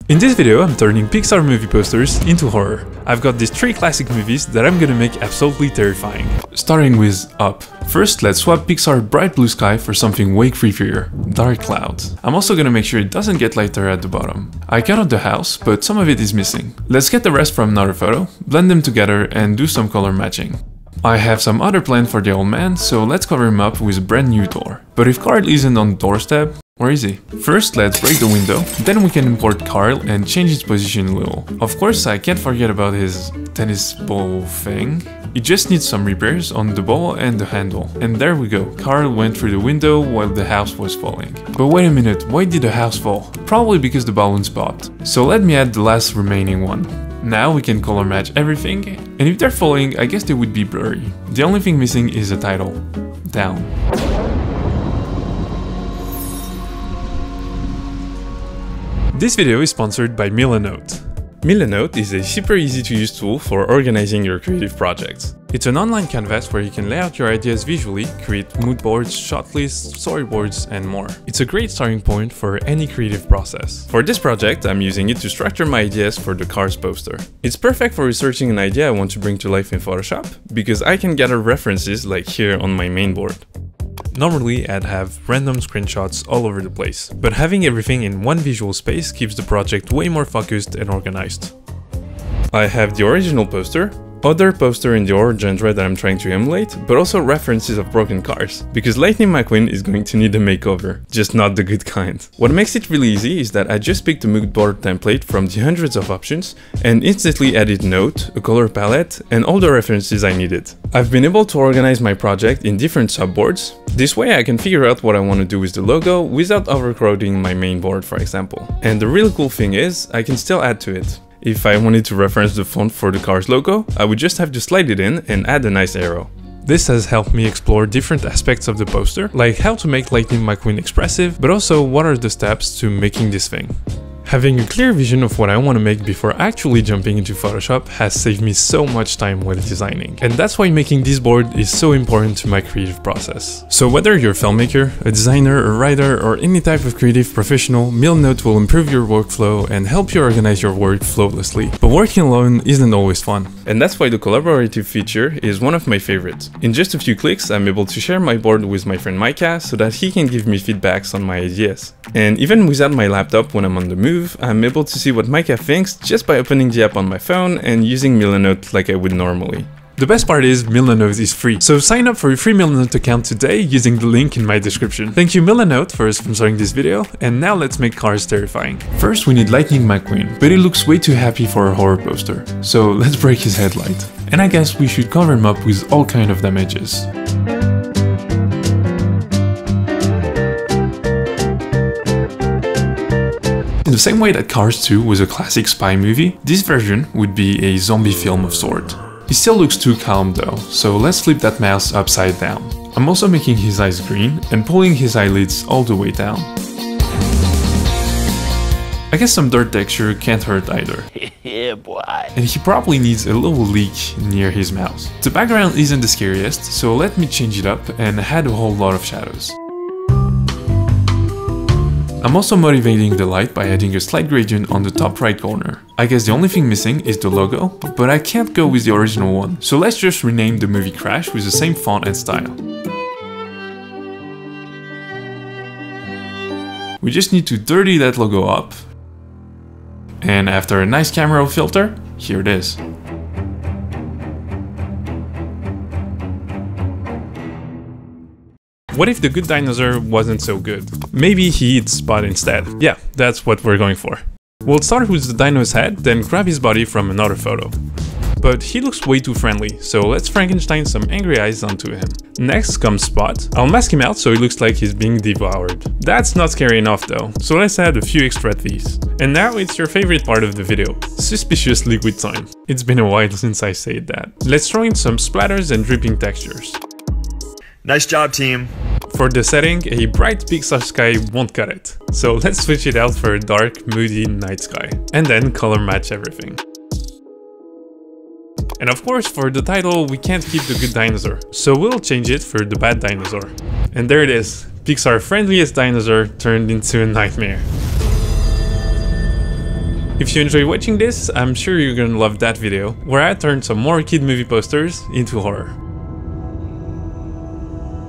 In this video, I'm turning Pixar movie posters into horror. I've got these 3 classic movies that I'm gonna make absolutely terrifying. Starting with Up. First, let's swap Pixar Bright Blue Sky for something way creepier, Dark Clouds. I'm also gonna make sure it doesn't get lighter at the bottom. I cut out the house, but some of it is missing. Let's get the rest from another photo, blend them together and do some color matching. I have some other plan for the old man, so let's cover him up with a brand new door. But if Carl isn't on the doorstep, where is he? First, let's break the window, then we can import Carl and change its position a little. Of course, I can't forget about his tennis ball thing. It just needs some repairs on the ball and the handle. And there we go, Carl went through the window while the house was falling. But wait a minute, why did the house fall? Probably because the balloons popped. So let me add the last remaining one. Now we can color match everything, and if they're falling, I guess they would be blurry. The only thing missing is the title, Down. This video is sponsored by Milanote. Milanote is a super easy to use tool for organizing your creative projects. It's an online canvas where you can lay out your ideas visually, create mood boards, shot lists, storyboards, and more. It's a great starting point for any creative process. For this project, I'm using it to structure my ideas for the Cars poster. It's perfect for researching an idea I want to bring to life in Photoshop, because I can gather references like here on my main board. Normally, I'd have random screenshots all over the place, but having everything in one visual space keeps the project way more focused and organized. I have the original poster, other poster in the horror genre that I'm trying to emulate, but also references of broken cars, because Lightning McQueen is going to need a makeover, just not the good kind. What makes it really easy is that I just picked a mood board template from the hundreds of options and instantly added note, a color palette, and all the references I needed. I've been able to organize my project in different subboards. This way I can figure out what I want to do with the logo without overcrowding my main board, for example. And the really cool thing is, I can still add to it. If I wanted to reference the font for the Cars logo, I would just have to slide it in and add a nice arrow. This has helped me explore different aspects of the poster, like how to make Lightning McQueen expressive, but also what are the steps to making this thing. Having a clear vision of what I want to make before actually jumping into Photoshop has saved me so much time while designing. And that's why making this board is so important to my creative process. So whether you're a filmmaker, a designer, a writer, or any type of creative professional, Milanote will improve your workflow and help you organize your work flawlessly. But working alone isn't always fun. And that's why the collaborative feature is one of my favorites. In just a few clicks, I'm able to share my board with my friend Micah so that he can give me feedbacks on my ideas. And even without my laptop when I'm on the move, I'm able to see what Micah thinks just by opening the app on my phone and using Milanote like I would normally. The best part is Milanote is free, so sign up for your free Milanote account today using the link in my description. Thank you Milanote for sponsoring this video, and now let's make cars terrifying. First we need Lightning McQueen, but he looks way too happy for a horror poster, so let's break his headlight. And I guess we should cover him up with all kind of damages. In the same way that Cars 2 was a classic spy movie, this version would be a zombie film of sort. He still looks too calm though, so let's flip that mouse upside down. I'm also making his eyes green and pulling his eyelids all the way down. I guess some dirt texture can't hurt either. Yeah, boy. And he probably needs a little leak near his mouth. The background isn't the scariest, so let me change it up and add a whole lot of shadows. I'm also motivating the light by adding a slight gradient on the top right corner. I guess the only thing missing is the logo, but I can't go with the original one, so let's just rename the movie Crash with the same font and style. We just need to dirty that logo up, and after a nice camera filter, here it is. What if the good dinosaur wasn't so good? Maybe he eats Spot instead. Yeah, that's what we're going for. We'll start with the dino's head, then grab his body from another photo. But he looks way too friendly, so let's Frankenstein some angry eyes onto him. Next comes Spot. I'll mask him out so he looks like he's being devoured. That's not scary enough though, so let's add a few extra thieves. And now it's your favorite part of the video, suspicious liquid time. It's been a while since I said that. Let's throw in some splatters and dripping textures. Nice job, team. For the setting, a bright Pixar sky won't cut it. So let's switch it out for a dark, moody night sky. And then color match everything. And of course, for the title, we can't keep the good dinosaur. So we'll change it for the bad dinosaur. And there it is. Pixar's friendliest dinosaur turned into a nightmare. If you enjoy watching this, I'm sure you're gonna love that video, where I turned some more kid movie posters into horror.